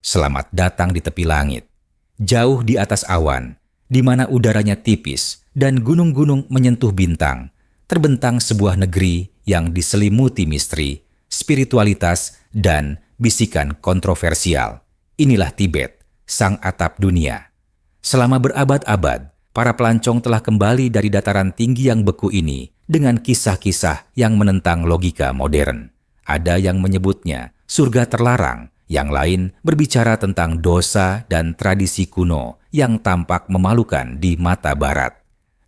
Selamat datang di tepi langit, jauh di atas awan, di mana udaranya tipis dan gunung-gunung menyentuh bintang, terbentang sebuah negeri yang diselimuti misteri, spiritualitas, dan bisikan kontroversial. Inilah Tibet, sang atap dunia. Selama berabad-abad, para pelancong telah kembali dari dataran tinggi yang beku ini dengan kisah-kisah yang menentang logika modern. Ada yang menyebutnya surga terlarang, yang lain berbicara tentang dosa dan tradisi kuno yang tampak memalukan di mata barat.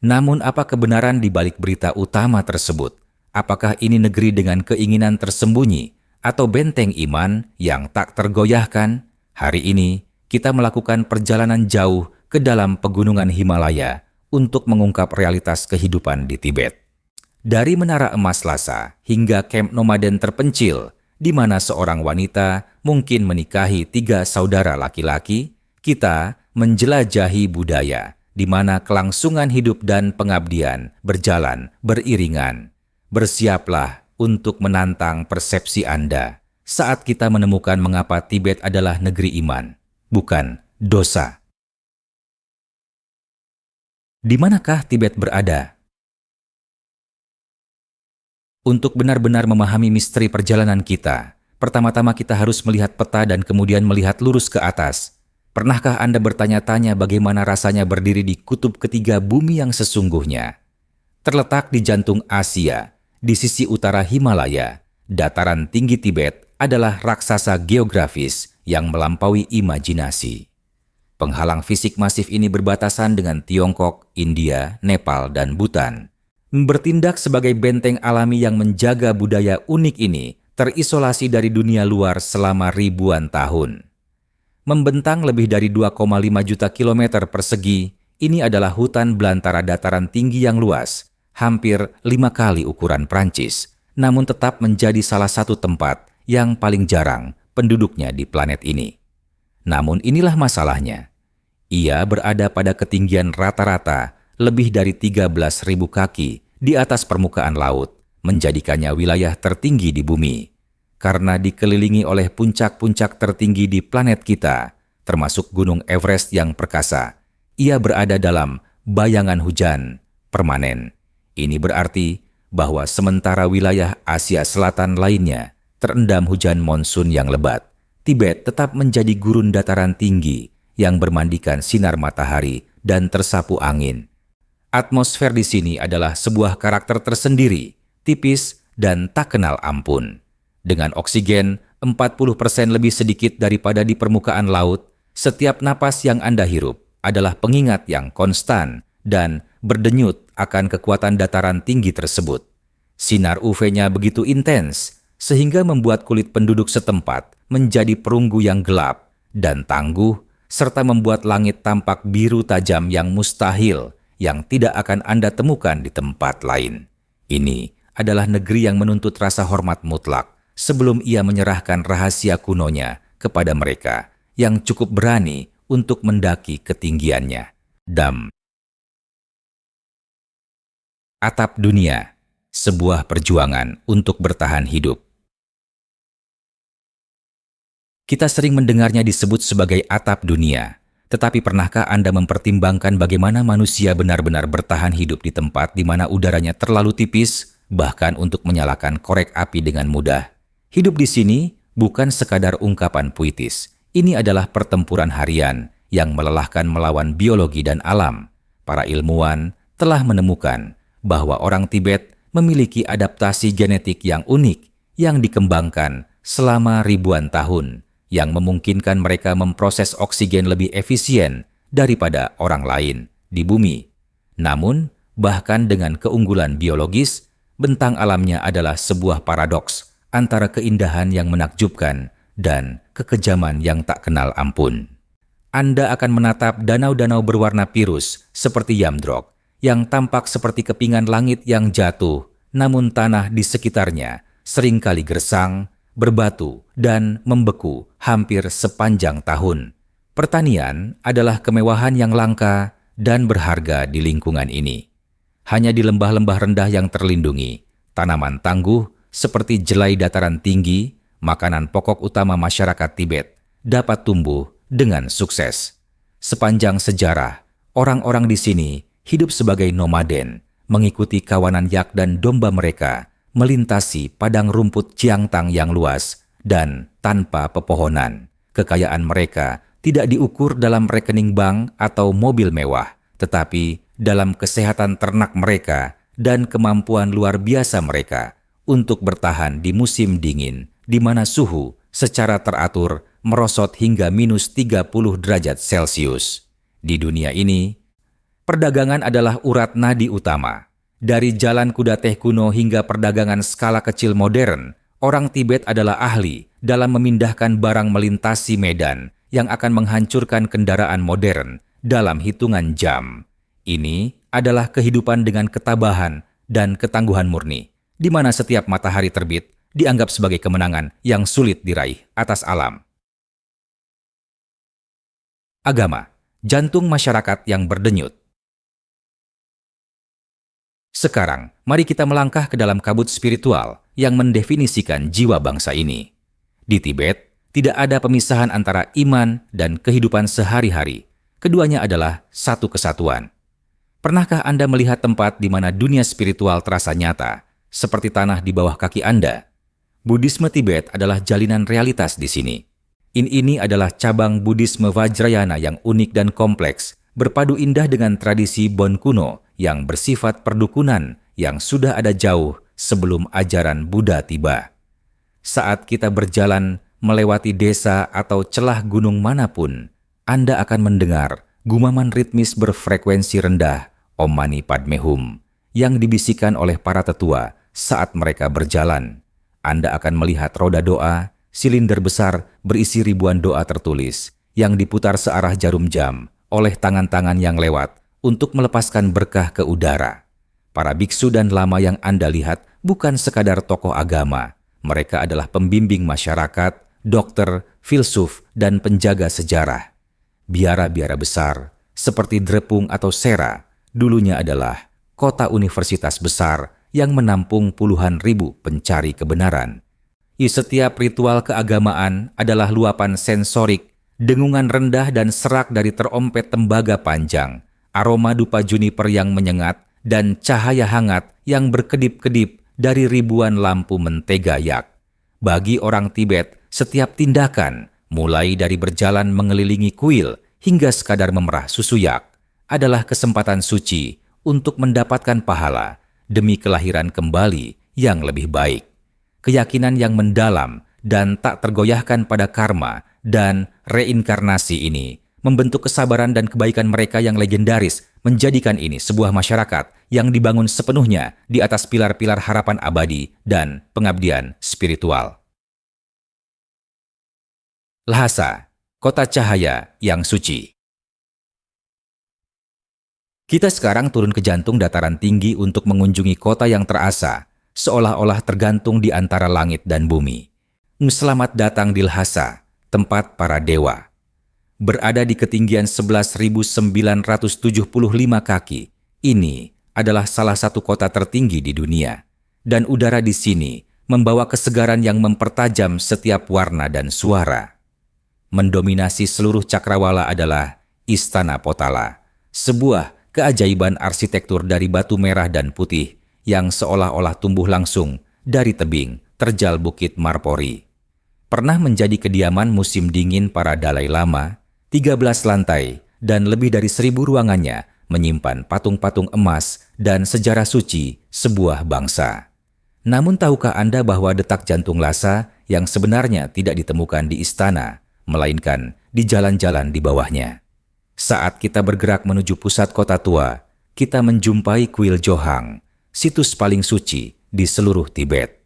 Namun apa kebenaran di balik berita utama tersebut? Apakah ini negeri dengan keinginan tersembunyi atau benteng iman yang tak tergoyahkan? Hari ini kita melakukan perjalanan jauh ke dalam pegunungan Himalaya untuk mengungkap realitas kehidupan di Tibet. Dari Menara Emas Lhasa hingga kamp nomaden terpencil, di mana seorang wanita mungkin menikahi 3 saudara laki-laki, kita menjelajahi budaya, di mana kelangsungan hidup dan pengabdian berjalan beriringan. Bersiaplah untuk menantang persepsi Anda saat kita menemukan mengapa Tibet adalah negeri iman, bukan dosa. Di manakah Tibet berada? Untuk benar-benar memahami misteri perjalanan kita, pertama-tama kita harus melihat peta dan kemudian melihat lurus ke atas. Pernahkah Anda bertanya-tanya bagaimana rasanya berdiri di kutub ketiga bumi yang sesungguhnya? Terletak di jantung Asia, di sisi utara Himalaya, dataran tinggi Tibet adalah raksasa geografis yang melampaui imajinasi. Penghalang fisik masif ini berbatasan dengan Tiongkok, India, Nepal, dan Bhutan. Bertindak sebagai benteng alami yang menjaga budaya unik ini terisolasi dari dunia luar selama ribuan tahun. Membentang lebih dari 2,5 juta kilometer persegi, ini adalah hutan belantara dataran tinggi yang luas, hampir 5 kali ukuran Prancis, namun tetap menjadi salah satu tempat yang paling jarang penduduknya di planet ini. Namun inilah masalahnya. Ia berada pada ketinggian rata-rata lebih dari 13.000 kaki di atas permukaan laut, menjadikannya wilayah tertinggi di bumi. Karena dikelilingi oleh puncak-puncak tertinggi di planet kita, termasuk Gunung Everest yang perkasa, ia berada dalam bayangan hujan permanen. Ini berarti bahwa sementara wilayah Asia Selatan lainnya terendam hujan monsun yang lebat, Tibet tetap menjadi gurun dataran tinggi yang bermandikan sinar matahari dan tersapu angin. Atmosfer di sini adalah sebuah karakter tersendiri, tipis dan tak kenal ampun. Dengan oksigen 40% lebih sedikit daripada di permukaan laut, setiap napas yang Anda hirup adalah pengingat yang konstan dan berdenyut akan kekuatan dataran tinggi tersebut. Sinar UV-nya begitu intens, sehingga membuat kulit penduduk setempat menjadi perunggu yang gelap dan tangguh, serta membuat langit tampak biru tajam yang mustahil, yang tidak akan Anda temukan di tempat lain. Ini adalah negeri yang menuntut rasa hormat mutlak sebelum ia menyerahkan rahasia kunonya kepada mereka yang cukup berani untuk mendaki ketinggiannya. Atap dunia, sebuah perjuangan untuk bertahan hidup. Kita sering mendengarnya disebut sebagai atap dunia. Tetapi pernahkah Anda mempertimbangkan bagaimana manusia benar-benar bertahan hidup di tempat di mana udaranya terlalu tipis, bahkan untuk menyalakan korek api dengan mudah? Hidup di sini bukan sekadar ungkapan puitis. Ini adalah pertempuran harian yang melelahkan melawan biologi dan alam. Para ilmuwan telah menemukan bahwa orang Tibet memiliki adaptasi genetik yang unik yang dikembangkan selama ribuan tahun, yang memungkinkan mereka memproses oksigen lebih efisien daripada orang lain di bumi. Namun, bahkan dengan keunggulan biologis, bentang alamnya adalah sebuah paradoks antara keindahan yang menakjubkan dan kekejaman yang tak kenal ampun. Anda akan menatap danau-danau berwarna pirus seperti Yamdrok, yang tampak seperti kepingan langit yang jatuh, namun tanah di sekitarnya seringkali gersang, berbatu, dan membeku hampir sepanjang tahun. Pertanian adalah kemewahan yang langka dan berharga di lingkungan ini. Hanya di lembah-lembah rendah yang terlindungi, tanaman tangguh seperti jelai dataran tinggi, makanan pokok utama masyarakat Tibet, dapat tumbuh dengan sukses. Sepanjang sejarah, orang-orang di sini hidup sebagai nomaden, mengikuti kawanan yak dan domba mereka, melintasi padang rumput Ciangtang yang luas dan tanpa pepohonan. Kekayaan mereka tidak diukur dalam rekening bank atau mobil mewah, tetapi dalam kesehatan ternak mereka dan kemampuan luar biasa mereka untuk bertahan di musim dingin, di mana suhu secara teratur merosot hingga minus 30 derajat Celcius. Di dunia ini, perdagangan adalah urat nadi utama. Dari jalan kuda teh kuno hingga perdagangan skala kecil modern, orang Tibet adalah ahli dalam memindahkan barang melintasi medan yang akan menghancurkan kendaraan modern dalam hitungan jam. Ini adalah kehidupan dengan ketabahan dan ketangguhan murni, di mana setiap matahari terbit dianggap sebagai kemenangan yang sulit diraih atas alam. Agama, jantung masyarakat yang berdenyut. Sekarang, mari kita melangkah ke dalam kabut spiritual yang mendefinisikan jiwa bangsa ini. Di Tibet, tidak ada pemisahan antara iman dan kehidupan sehari-hari. Keduanya adalah satu kesatuan. Pernahkah Anda melihat tempat di mana dunia spiritual terasa nyata, seperti tanah di bawah kaki Anda? Buddhisme Tibet adalah jalinan realitas di sini. Ini adalah cabang Buddhisme Vajrayana yang unik dan kompleks, berpadu indah dengan tradisi Bon kuno yang bersifat perdukunan yang sudah ada jauh sebelum ajaran Buddha tiba. Saat kita berjalan melewati desa atau celah gunung manapun, Anda akan mendengar gumaman ritmis berfrekuensi rendah Om Mani Padme Hum yang dibisikkan oleh para tetua saat mereka berjalan. Anda akan melihat roda doa, silinder besar berisi ribuan doa tertulis yang diputar searah jarum jam oleh tangan-tangan yang lewat untuk melepaskan berkah ke udara. Para biksu dan lama yang Anda lihat bukan sekadar tokoh agama. Mereka adalah pembimbing masyarakat, dokter, filsuf, dan penjaga sejarah. Biara-biara besar, seperti Drepung atau Sera, dulunya adalah kota universitas besar yang menampung puluhan ribu pencari kebenaran. Setiap ritual keagamaan adalah luapan sensorik, dengungan rendah dan serak dari terompet tembaga panjang, aroma dupa juniper yang menyengat, dan cahaya hangat yang berkedip-kedip dari ribuan lampu mentega yak. Bagi orang Tibet, setiap tindakan, mulai dari berjalan mengelilingi kuil hingga sekadar memerah susu yak, adalah kesempatan suci untuk mendapatkan pahala demi kelahiran kembali yang lebih baik. Keyakinan yang mendalam dan tak tergoyahkan pada karma dan reinkarnasi ini membentuk kesabaran dan kebaikan mereka yang legendaris, menjadikan ini sebuah masyarakat yang dibangun sepenuhnya di atas pilar-pilar harapan abadi dan pengabdian spiritual. Lhasa, kota cahaya yang suci. Kita sekarang turun ke jantung dataran tinggi untuk mengunjungi kota yang terasa seolah-olah tergantung di antara langit dan bumi. Selamat datang di Lhasa, tempat para dewa. Berada di ketinggian 11.975 kaki, ini adalah salah satu kota tertinggi di dunia. Dan udara di sini membawa kesegaran yang mempertajam setiap warna dan suara. Mendominasi seluruh cakrawala adalah Istana Potala, sebuah keajaiban arsitektur dari batu merah dan putih yang seolah-olah tumbuh langsung dari tebing terjal Bukit Marpori. Pernah menjadi kediaman musim dingin para Dalai Lama, 13 lantai dan lebih dari 1.000 ruangannya menyimpan patung-patung emas dan sejarah suci sebuah bangsa. Namun tahukah Anda bahwa detak jantung Lhasa yang sebenarnya tidak ditemukan di istana, melainkan di jalan-jalan di bawahnya? Saat kita bergerak menuju pusat kota tua, kita menjumpai kuil Johang, situs paling suci di seluruh Tibet.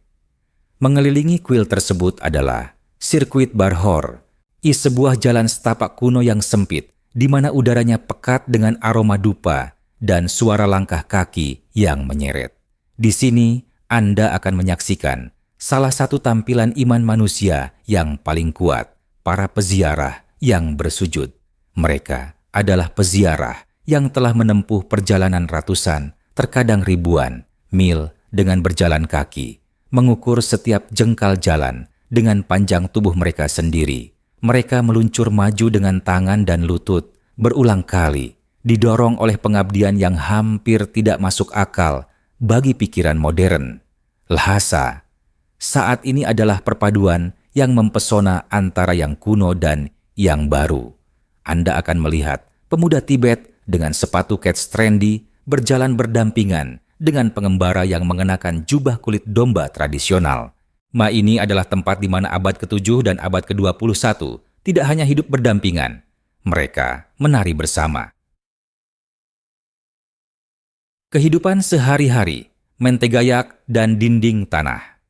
Mengelilingi kuil tersebut adalah sirkuit Barhor, sebuah jalan setapak kuno yang sempit, di mana udaranya pekat dengan aroma dupa dan suara langkah kaki yang menyeret. Di sini, Anda akan menyaksikan salah satu tampilan iman manusia yang paling kuat, para peziarah yang bersujud. Mereka adalah peziarah yang telah menempuh perjalanan ratusan, terkadang ribuan, mil dengan berjalan kaki, mengukur setiap jengkal jalan dengan panjang tubuh mereka sendiri, Mereka meluncur maju dengan tangan dan lutut berulang kali, didorong oleh pengabdian yang hampir tidak masuk akal bagi pikiran modern. Lhasa, saat ini adalah perpaduan yang mempesona antara yang kuno dan yang baru. Anda akan melihat pemuda Tibet dengan sepatu kets trendy berjalan berdampingan dengan pengembara yang mengenakan jubah kulit domba tradisional. Ma ini adalah tempat di mana abad ke-7 dan abad ke-21 tidak hanya hidup berdampingan, mereka menari bersama. Kehidupan sehari-hari, Mentegayak dan dinding tanah.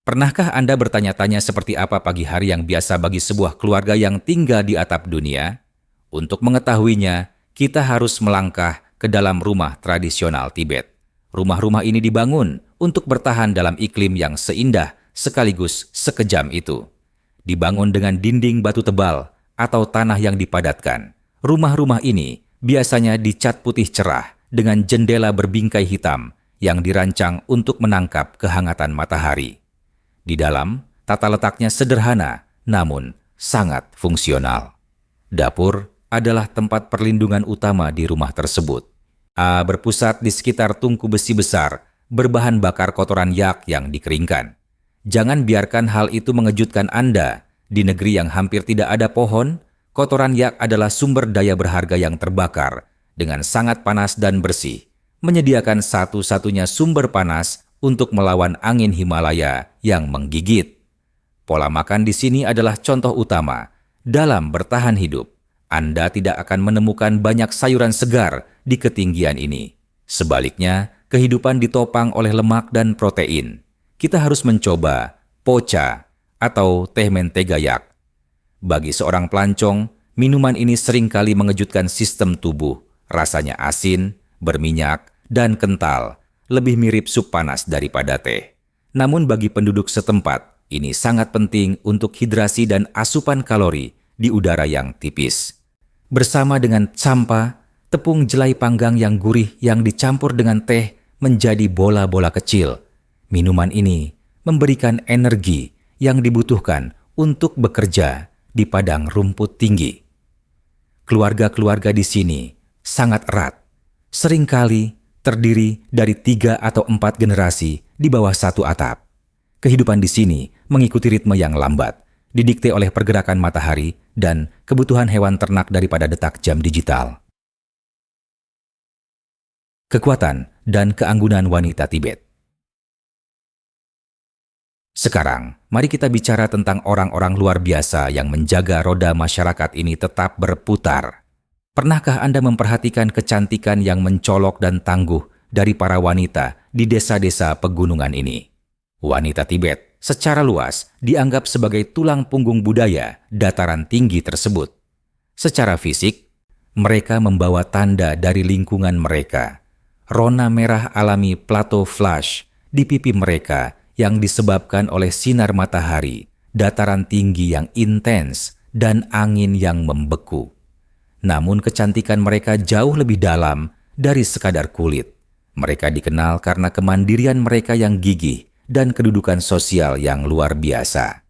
Pernahkah Anda bertanya-tanya seperti apa pagi hari yang biasa bagi sebuah keluarga yang tinggal di atap dunia? Untuk mengetahuinya, kita harus melangkah ke dalam rumah tradisional Tibet. Rumah-rumah ini dibangun untuk bertahan dalam iklim yang seindah sekaligus sekejam itu. Dibangun dengan dinding batu tebal atau tanah yang dipadatkan. Rumah-rumah ini biasanya dicat putih cerah dengan jendela berbingkai hitam yang dirancang untuk menangkap kehangatan matahari. Di dalam, tata letaknya sederhana namun sangat fungsional. Dapur adalah tempat perlindungan utama di rumah tersebut. Berpusat di sekitar tungku besi besar berbahan bakar kotoran yak yang dikeringkan. Jangan biarkan hal itu mengejutkan Anda. Di negeri yang hampir tidak ada pohon, kotoran yak adalah sumber daya berharga yang terbakar dengan sangat panas dan bersih, menyediakan satu-satunya sumber panas untuk melawan angin Himalaya yang menggigit. Pola makan di sini adalah contoh utama dalam bertahan hidup. Anda tidak akan menemukan banyak sayuran segar di ketinggian ini. Sebaliknya, kehidupan ditopang oleh lemak dan protein. Kita harus mencoba pocha atau teh mentegayak. Bagi seorang pelancong, minuman ini seringkali mengejutkan sistem tubuh. Rasanya asin, berminyak, dan kental, lebih mirip sup panas daripada teh. Namun bagi penduduk setempat, ini sangat penting untuk hidrasi dan asupan kalori di udara yang tipis. Bersama dengan campa, tepung jelai panggang yang gurih yang dicampur dengan teh menjadi bola-bola kecil. Minuman ini memberikan energi yang dibutuhkan untuk bekerja di padang rumput tinggi. Keluarga-keluarga di sini sangat erat, seringkali terdiri dari 3 atau 4 generasi di bawah satu atap. Kehidupan di sini mengikuti ritme yang lambat, didikte oleh pergerakan matahari dan kebutuhan hewan ternak daripada detak jam digital. Kekuatan dan keanggunan wanita Tibet. Sekarang, mari kita bicara tentang orang-orang luar biasa yang menjaga roda masyarakat ini tetap berputar. Pernahkah Anda memperhatikan kecantikan yang mencolok dan tangguh dari para wanita di desa-desa pegunungan ini? Wanita Tibet secara luas dianggap sebagai tulang punggung budaya dataran tinggi tersebut. Secara fisik, mereka membawa tanda dari lingkungan mereka. Rona merah alami plato flash di pipi mereka yang disebabkan oleh sinar matahari, dataran tinggi yang intens, dan angin yang membeku. Namun kecantikan mereka jauh lebih dalam dari sekadar kulit. Mereka dikenal karena kemandirian mereka yang gigih dan kedudukan sosial yang luar biasa.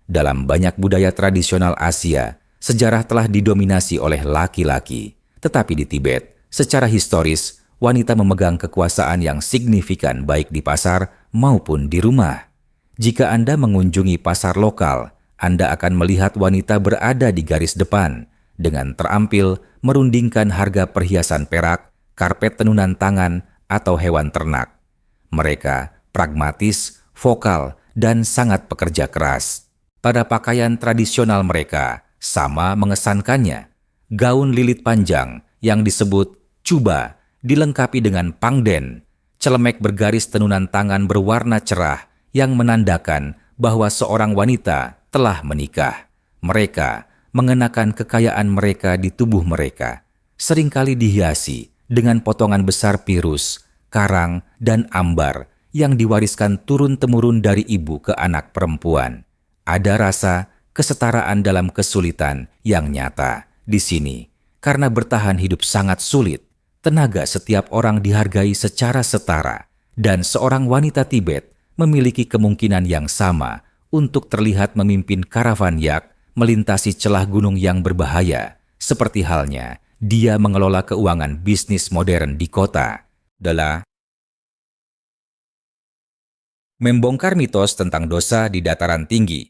Dalam banyak budaya tradisional Asia, sejarah telah didominasi oleh laki-laki. Tetapi di Tibet, secara historis, wanita memegang kekuasaan yang signifikan baik di pasar maupun di rumah. Jika Anda mengunjungi pasar lokal, Anda akan melihat wanita berada di garis depan dengan terampil merundingkan harga perhiasan perak, karpet tenunan tangan, atau hewan ternak. Mereka pragmatis, vokal, dan sangat pekerja keras. Pada pakaian tradisional mereka, sama mengesankannya. Gaun lilit panjang yang disebut chuba dilengkapi dengan pangden, celemek bergaris tenunan tangan berwarna cerah yang menandakan bahwa seorang wanita telah menikah. Mereka mengenakan kekayaan mereka di tubuh mereka, seringkali dihiasi dengan potongan besar pirus, karang, dan ambar yang diwariskan turun-temurun dari ibu ke anak perempuan. Ada rasa kesetaraan dalam kesulitan yang nyata di sini. Karena bertahan hidup sangat sulit, tenaga setiap orang dihargai secara setara, dan seorang wanita Tibet memiliki kemungkinan yang sama untuk terlihat memimpin karavan yak melintasi celah gunung yang berbahaya, seperti halnya dia mengelola keuangan bisnis modern di kota. Adalah membongkar mitos tentang dosa di dataran tinggi.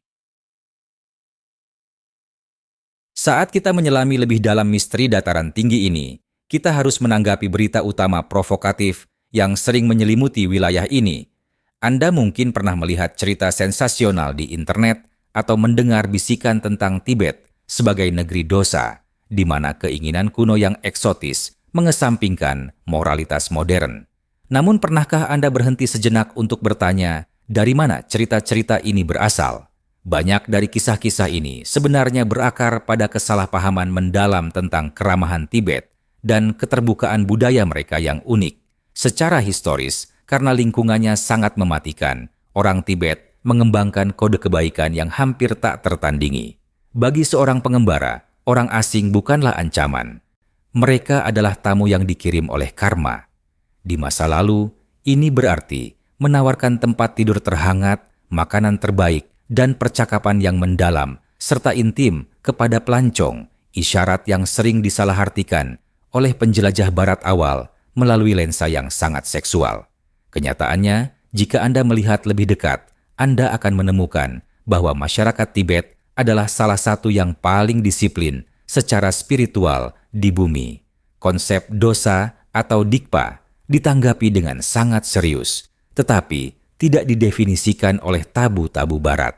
Saat kita menyelami lebih dalam misteri dataran tinggi ini, kita harus menanggapi berita utama provokatif yang sering menyelimuti wilayah ini. Anda mungkin pernah melihat cerita sensasional di internet atau mendengar bisikan tentang Tibet sebagai negeri dosa, di mana keinginan kuno yang eksotis mengesampingkan moralitas modern. Namun pernahkah Anda berhenti sejenak untuk bertanya, dari mana cerita-cerita ini berasal? Banyak dari kisah-kisah ini sebenarnya berakar pada kesalahpahaman mendalam tentang keramahan Tibet dan keterbukaan budaya mereka yang unik. Secara historis, karena lingkungannya sangat mematikan, orang Tibet mengembangkan kode kebaikan yang hampir tak tertandingi. Bagi seorang pengembara, orang asing bukanlah ancaman. Mereka adalah tamu yang dikirim oleh karma. Di masa lalu, ini berarti menawarkan tempat tidur terhangat, makanan terbaik, dan percakapan yang mendalam serta intim kepada pelancong, isyarat yang sering disalahartikan oleh penjelajah barat awal melalui lensa yang sangat seksual. Kenyataannya, jika Anda melihat lebih dekat, Anda akan menemukan bahwa masyarakat Tibet adalah salah satu yang paling disiplin secara spiritual di bumi. Konsep dosa atau dikpa ditanggapi dengan sangat serius, tetapi tidak didefinisikan oleh tabu-tabu barat.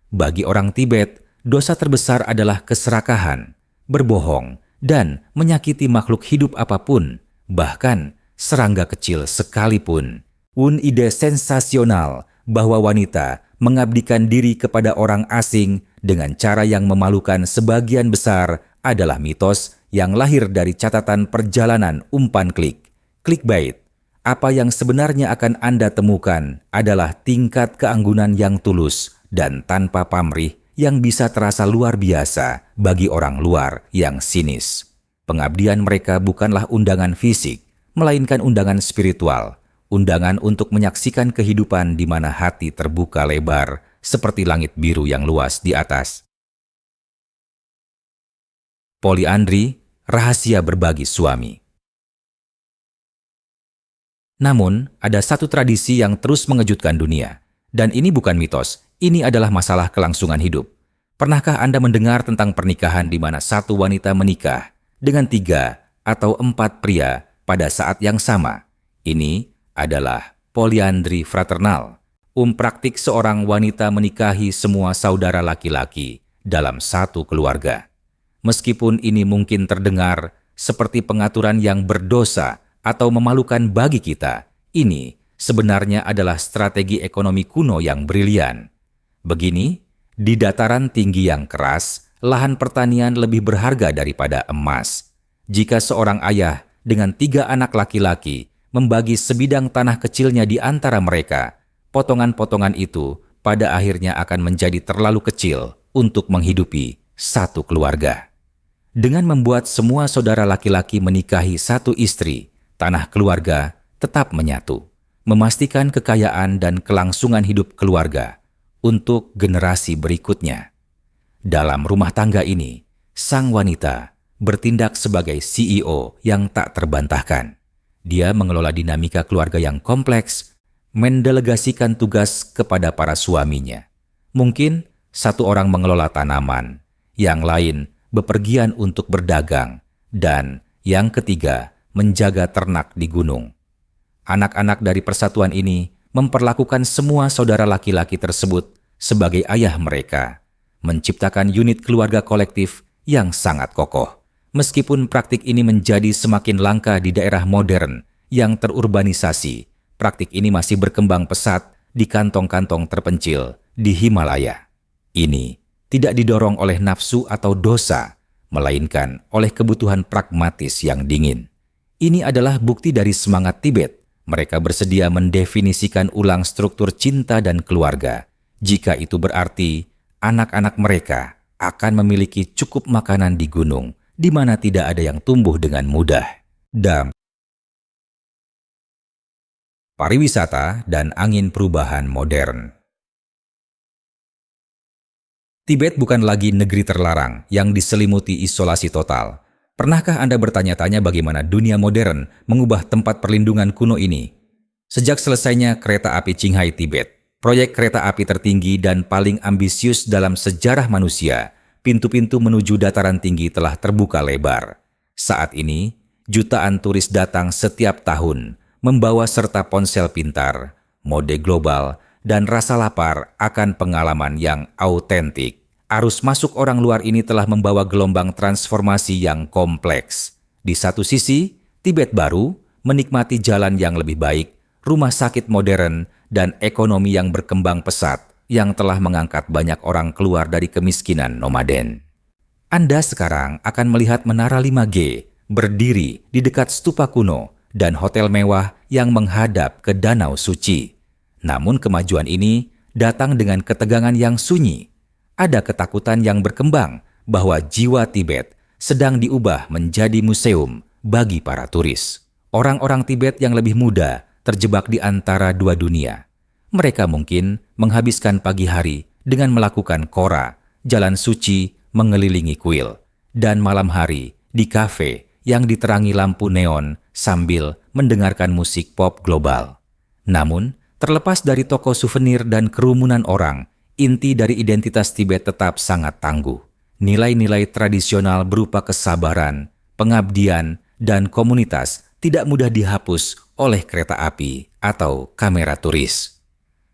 Bagi orang Tibet, dosa terbesar adalah keserakahan, berbohong, dan menyakiti makhluk hidup apapun, bahkan serangga kecil sekalipun. Ide sensasional bahwa wanita mengabdikan diri kepada orang asing dengan cara yang memalukan sebagian besar adalah mitos yang lahir dari catatan perjalanan umpan klik. Clickbait. Apa yang sebenarnya akan Anda temukan adalah tingkat keanggunan yang tulus dan tanpa pamrih yang bisa terasa luar biasa bagi orang luar yang sinis. Pengabdian mereka bukanlah undangan fisik, melainkan undangan spiritual, undangan untuk menyaksikan kehidupan di mana hati terbuka lebar seperti langit biru yang luas di atas. Poliandri, rahasia berbagi suami. Namun, ada satu tradisi yang terus mengejutkan dunia. Dan ini bukan mitos, ini adalah masalah kelangsungan hidup. Pernahkah Anda mendengar tentang pernikahan di mana satu wanita menikah dengan 3 atau 4 pria pada saat yang sama? Ini adalah poliandri fraternal. Praktik seorang wanita menikahi semua saudara laki-laki dalam satu keluarga. Meskipun ini mungkin terdengar seperti pengaturan yang berdosa atau memalukan bagi kita, ini sebenarnya adalah strategi ekonomi kuno yang brilian. Begini, di dataran tinggi yang keras, lahan pertanian lebih berharga daripada emas. Jika seorang ayah dengan 3 anak laki-laki membagi sebidang tanah kecilnya di antara mereka, potongan-potongan itu pada akhirnya akan menjadi terlalu kecil untuk menghidupi satu keluarga. Dengan membuat semua saudara laki-laki menikahi satu istri, tanah keluarga tetap menyatu, memastikan kekayaan dan kelangsungan hidup keluarga untuk generasi berikutnya. Dalam rumah tangga ini, sang wanita bertindak sebagai CEO yang tak terbantahkan. Dia mengelola dinamika keluarga yang kompleks, mendelegasikan tugas kepada para suaminya. Mungkin satu orang mengelola tanaman, yang lain bepergian untuk berdagang, dan yang ketiga menjaga ternak di gunung. Anak-anak dari persatuan ini memperlakukan semua saudara laki-laki tersebut sebagai ayah mereka, menciptakan unit keluarga kolektif yang sangat kokoh. Meskipun praktik ini menjadi semakin langka di daerah modern yang terurbanisasi, praktik ini masih berkembang pesat di kantong-kantong terpencil di Himalaya. Ini tidak didorong oleh nafsu atau dosa, melainkan oleh kebutuhan pragmatis yang dingin. Ini adalah bukti dari semangat Tibet. Mereka bersedia mendefinisikan ulang struktur cinta dan keluarga. Jika itu berarti anak-anak mereka akan memiliki cukup makanan di gunung, di mana tidak ada yang tumbuh dengan mudah. Pariwisata dan angin perubahan modern. Tibet bukan lagi negeri terlarang yang diselimuti isolasi total. Pernahkah Anda bertanya-tanya bagaimana dunia modern mengubah tempat perlindungan kuno ini? Sejak selesainya kereta api Qinghai Tibet, proyek kereta api tertinggi dan paling ambisius dalam sejarah manusia, pintu-pintu menuju dataran tinggi telah terbuka lebar. Saat ini, jutaan turis datang setiap tahun, membawa serta ponsel pintar, mode global, dan rasa lapar akan pengalaman yang autentik. Arus masuk orang luar ini telah membawa gelombang transformasi yang kompleks. Di satu sisi, Tibet baru menikmati jalan yang lebih baik, rumah sakit modern, dan ekonomi yang berkembang pesat yang telah mengangkat banyak orang keluar dari kemiskinan nomaden. Anda sekarang akan melihat menara 5G berdiri di dekat stupa kuno dan hotel mewah yang menghadap ke Danau Suci. Namun kemajuan ini datang dengan ketegangan yang sunyi. Ada ketakutan yang berkembang bahwa jiwa Tibet sedang diubah menjadi museum bagi para turis. Orang-orang Tibet yang lebih muda terjebak di antara dua dunia. Mereka mungkin menghabiskan pagi hari dengan melakukan kora, jalan suci mengelilingi kuil, dan malam hari di kafe yang diterangi lampu neon sambil mendengarkan musik pop global. Namun, terlepas dari toko souvenir dan kerumunan orang, inti dari identitas Tibet tetap sangat tangguh. Nilai-nilai tradisional berupa kesabaran, pengabdian, dan komunitas tidak mudah dihapus oleh kereta api atau kamera turis.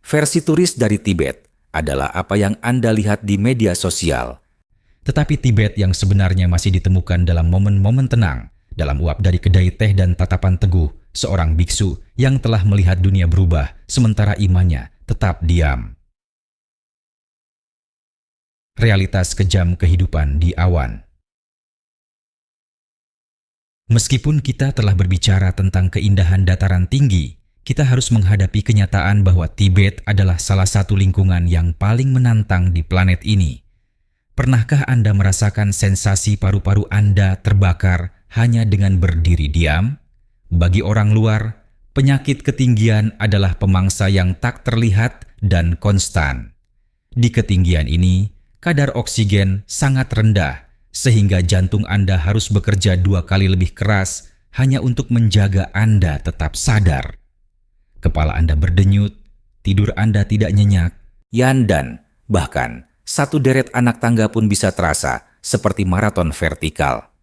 Versi turis dari Tibet adalah apa yang Anda lihat di media sosial. Tetapi Tibet yang sebenarnya masih ditemukan dalam momen-momen tenang, dalam uap dari kedai teh dan tatapan teguh seorang biksu yang telah melihat dunia berubah sementara imannya tetap diam. Realitas kejam kehidupan di awan. Meskipun kita telah berbicara tentang keindahan dataran tinggi, kita harus menghadapi kenyataan bahwa Tibet adalah salah satu lingkungan yang paling menantang di planet ini. Pernahkah Anda merasakan sensasi paru-paru Anda terbakar hanya dengan berdiri diam? Bagi orang luar, penyakit ketinggian adalah pemangsa yang tak terlihat dan konstan. Di ketinggian ini, kadar oksigen sangat rendah, sehingga jantung Anda harus bekerja 2 kali lebih keras hanya untuk menjaga Anda tetap sadar. Kepala Anda berdenyut, tidur Anda tidak nyenyak, dan bahkan satu deret anak tangga pun bisa terasa seperti maraton vertikal.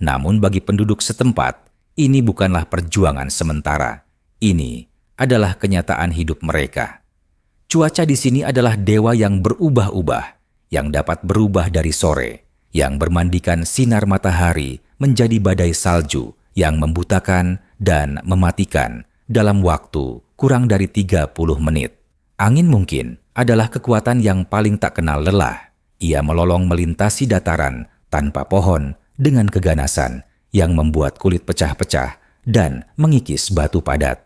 Namun bagi penduduk setempat, ini bukanlah perjuangan sementara. Ini adalah kenyataan hidup mereka. Cuaca di sini adalah dewa yang berubah-ubah, yang dapat berubah dari sore, yang bermandikan sinar matahari menjadi badai salju yang membutakan dan mematikan dalam waktu kurang dari 30 menit. Angin mungkin adalah kekuatan yang paling tak kenal lelah. Ia melolong melintasi dataran tanpa pohon dengan keganasan yang membuat kulit pecah-pecah dan mengikis batu padat.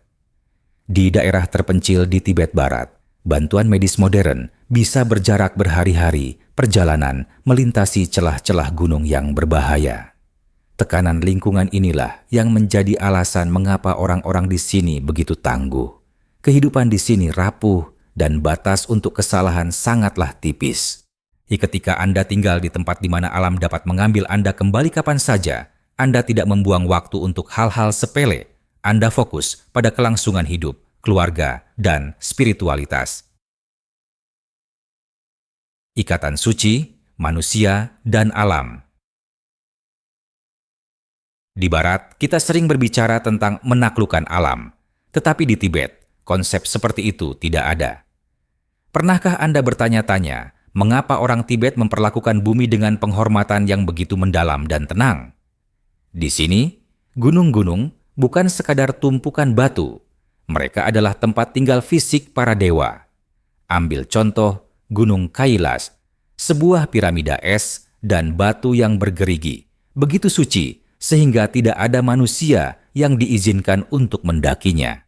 Di daerah terpencil di Tibet Barat, bantuan medis modern bisa berjarak berhari-hari perjalanan melintasi celah-celah gunung yang berbahaya. Tekanan lingkungan inilah yang menjadi alasan mengapa orang-orang di sini begitu tangguh. Kehidupan di sini rapuh dan batas untuk kesalahan sangatlah tipis. Ketika Anda tinggal di tempat di mana alam dapat mengambil Anda kembali kapan saja, Anda tidak membuang waktu untuk hal-hal sepele. Anda fokus pada kelangsungan hidup, keluarga, dan spiritualitas. Ikatan suci, manusia, dan alam. Di Barat, kita sering berbicara tentang menaklukkan alam. Tetapi di Tibet, konsep seperti itu tidak ada. Pernahkah Anda bertanya-tanya, mengapa orang Tibet memperlakukan bumi dengan penghormatan yang begitu mendalam dan tenang? Di sini, gunung-gunung bukan sekadar tumpukan batu. Mereka adalah tempat tinggal fisik para dewa. Ambil contoh Gunung Kailas, sebuah piramida es dan batu yang bergerigi, begitu suci sehingga tidak ada manusia yang diizinkan untuk mendakinya.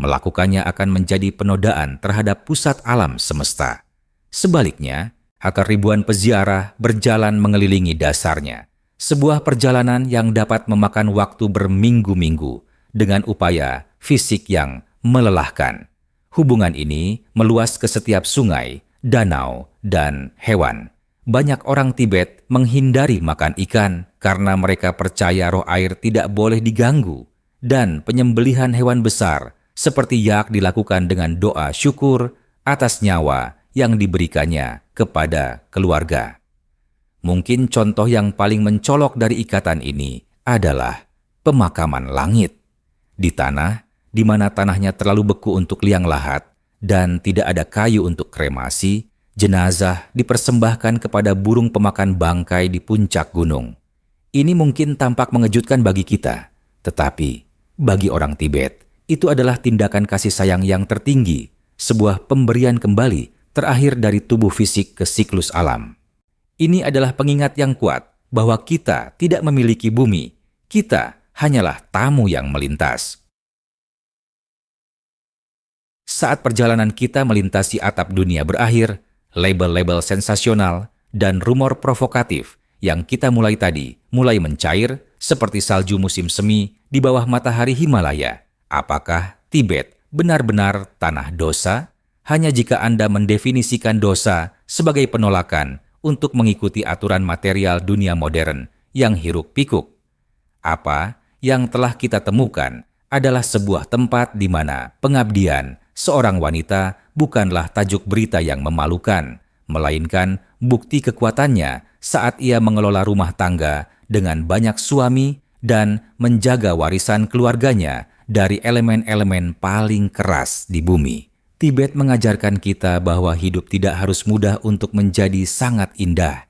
Melakukannya akan menjadi penodaan terhadap pusat alam semesta. Sebaliknya, akan ribuan peziarah berjalan mengelilingi dasarnya. Sebuah perjalanan yang dapat memakan waktu berminggu-minggu dengan upaya fisik yang melelahkan. Hubungan ini meluas ke setiap sungai, danau, dan hewan. banyak orang Tibet menghindari makan ikan karena mereka percaya roh air tidak boleh diganggu, dan penyembelihan hewan besar seperti yak dilakukan dengan doa syukur atas nyawa yang diberikannya kepada keluarga. Mungkin contoh yang paling mencolok dari ikatan ini adalah pemakaman langit. Di tanah di mana tanahnya terlalu beku untuk liang lahat dan tidak ada kayu untuk kremasi, jenazah dipersembahkan kepada burung pemakan bangkai di puncak gunung. Ini mungkin tampak mengejutkan bagi kita, tetapi bagi orang Tibet, itu adalah tindakan kasih sayang yang tertinggi, sebuah pemberian kembali terakhir dari tubuh fisik ke siklus alam. Ini adalah pengingat yang kuat bahwa kita tidak memiliki bumi, kita hanyalah tamu yang melintas. Saat perjalanan kita melintasi atap dunia berakhir, label-label sensasional dan rumor provokatif yang kita mulai tadi mulai mencair seperti salju musim semi di bawah matahari Himalaya. Apakah Tibet benar-benar tanah dosa? Hanya jika Anda mendefinisikan dosa sebagai penolakan untuk mengikuti aturan material dunia modern yang hiruk-pikuk. Apa yang telah kita temukan adalah sebuah tempat di mana pengabdian seorang wanita bukanlah tajuk berita yang memalukan, melainkan bukti kekuatannya saat ia mengelola rumah tangga dengan banyak suami dan menjaga warisan keluarganya dari elemen-elemen paling keras di bumi. Tibet mengajarkan kita bahwa hidup tidak harus mudah untuk menjadi sangat indah.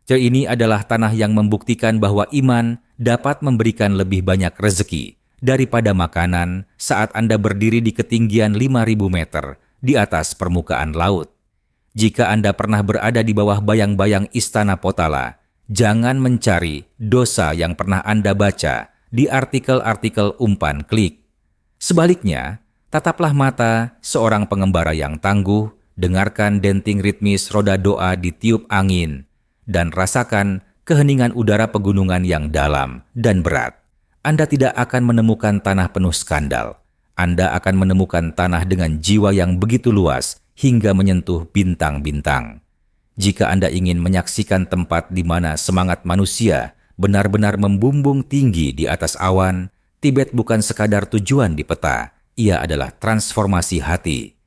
Ini adalah tanah yang membuktikan bahwa iman dapat memberikan lebih banyak rezeki daripada makanan saat Anda berdiri di ketinggian 5.000 meter di atas permukaan laut. Jika Anda pernah berada di bawah bayang-bayang istana Potala, jangan mencari dosa yang pernah Anda baca di artikel-artikel umpan klik. Sebaliknya, tataplah mata seorang pengembara yang tangguh, dengarkan denting ritmis roda doa ditiup angin, dan rasakan keheningan udara pegunungan yang dalam dan berat. Anda tidak akan menemukan tanah penuh skandal. Anda akan menemukan tanah dengan jiwa yang begitu luas hingga menyentuh bintang-bintang. Jika Anda ingin menyaksikan tempat di mana semangat manusia benar-benar membumbung tinggi di atas awan, Tibet bukan sekadar tujuan di peta, ia adalah transformasi hati.